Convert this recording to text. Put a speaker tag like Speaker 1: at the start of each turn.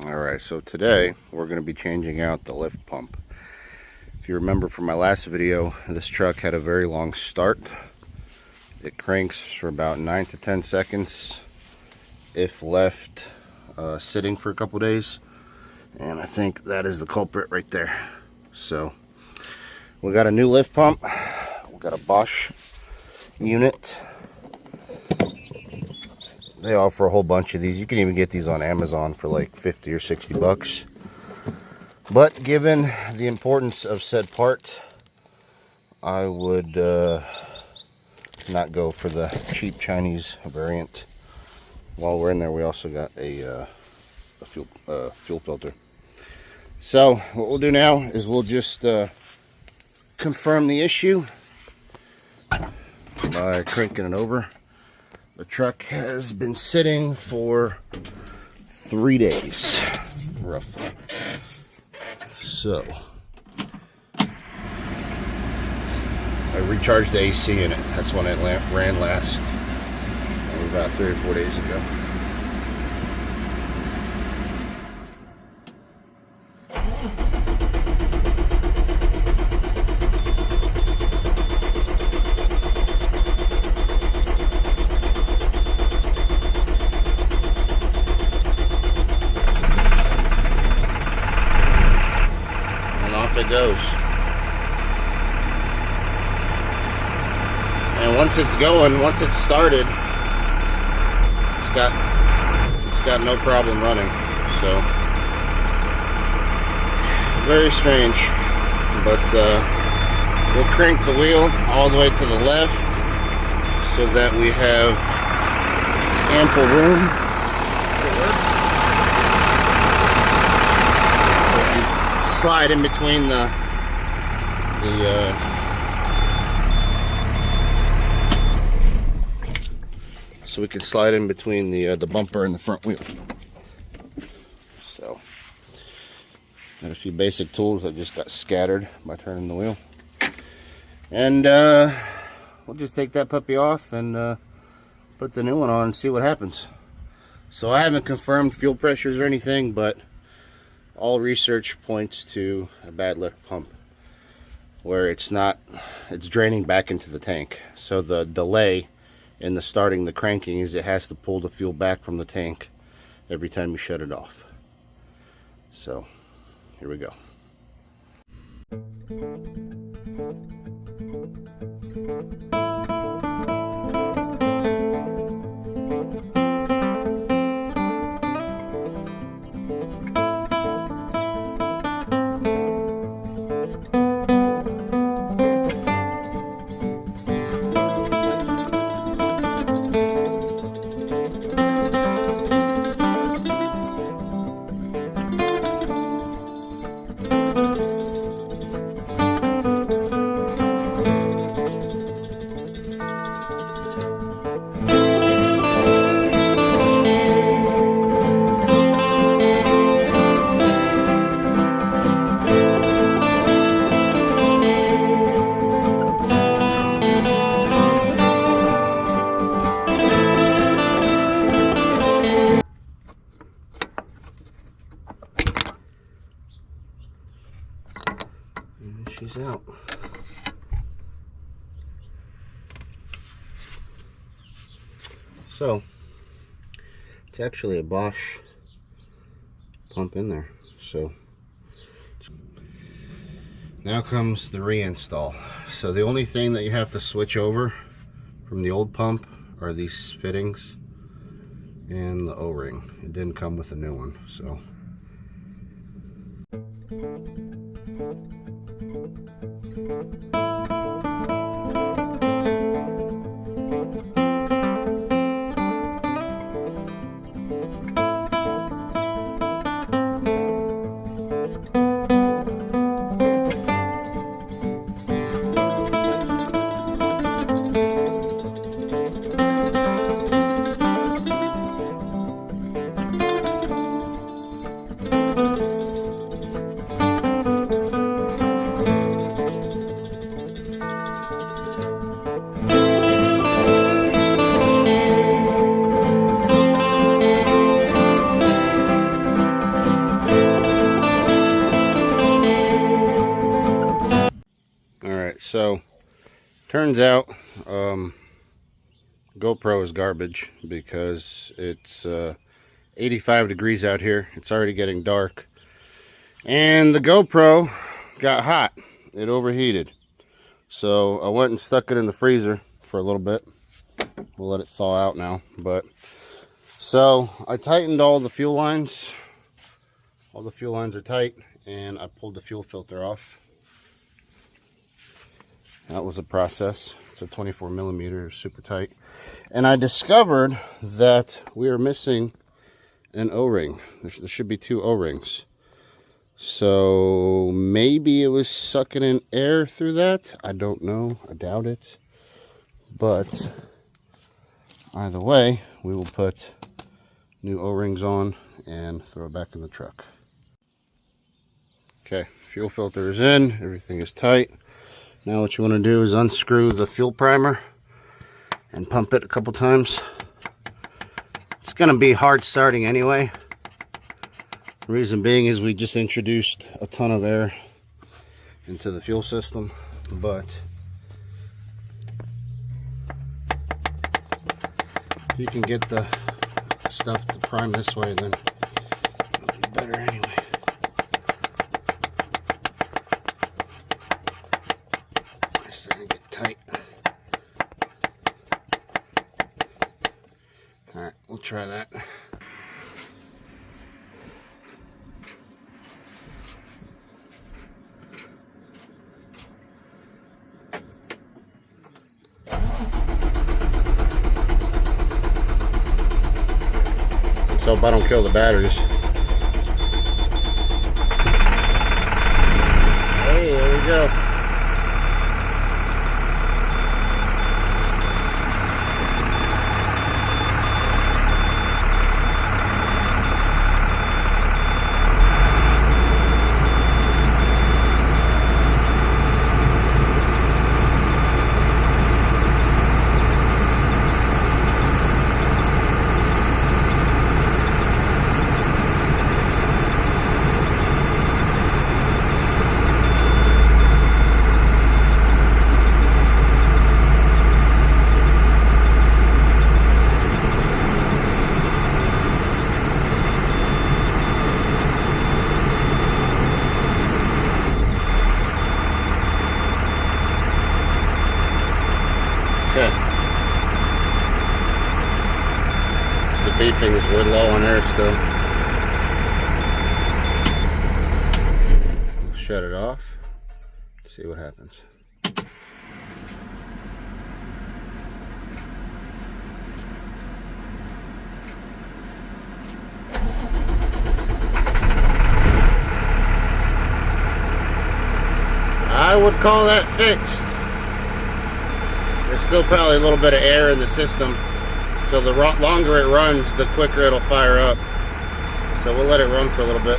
Speaker 1: Alright, so today we're going to be changing out the lift pump. If you remember from my last video, this truck had a very long start. It cranks for about 9 to 10 seconds if left sitting for a couple days, and I think that is the culprit right there. So we got a new lift pump. We got a Bosch unit. They offer a whole bunch of these. You can even get these on Amazon for like 50 or 60 bucks. But given the importance of said part, I would not go for the cheap Chinese variant. While we're in there, we also got a fuel filter. So what we'll do now is we'll just confirm the issue by cranking it over. The truck has been sitting for 3 days, roughly. So, I recharged the AC in it. That's when it ran last, about 3 or 4 days ago. It goes, and once it's going, once it's started, it's got no problem running. So very strange, but we'll crank the wheel all the way to the left so that we have ample room. Slide in between so we can slide in between the bumper and the front wheel. So, got a few basic tools that just got scattered by turning the wheel, and we'll just take that puppy off and put the new one on and see what happens. So I haven't confirmed fuel pressures or anything, but all research points to a bad lift pump where it's draining back into the tank. So the delay in the starting the cranking is it has to pull the fuel back from the tank every time you shut it off. So here we go. She's out. So it's actually a Bosch pump in there. So now comes the reinstall. So the only thing that you have to switch over from the old pump are these fittings and the O-ring. It didn't come with a new one, so So turns out GoPro is garbage because it's 85 degrees out here. It's already getting dark, and the GoPro got hot. It overheated. So I went and stuck it in the freezer for a little bit. We'll let it thaw out now. But so I tightened all the fuel lines. All the fuel lines are tight, and I pulled the fuel filter off. That was a process. It's a 24 millimeter, super tight. And I discovered that we are missing an O-ring. There should be 2 O-rings. So maybe it was sucking in air through that. I don't know. I doubt it. But either way, we will put new O-rings on and throw it back in the truck. Okay, fuel filter is in. Everything is tight. Now what you want to do is unscrew the fuel primer and pump it a couple times. It's going to be hard starting anyway. The reason being is we just introduced a ton of air into the fuel system, but if you can get the stuff to prime this way, then it'll be better anyway. It's starting to get tight. Alright, we'll try that. So hope I don't kill the batteries. Hey, there we go. The beepings, we're low on air still. We'll shut it off. See what happens. I would call that fixed. There's still probably a little bit of air in the system, so the longer it runs, the quicker it'll fire up. So we'll let it run for a little bit.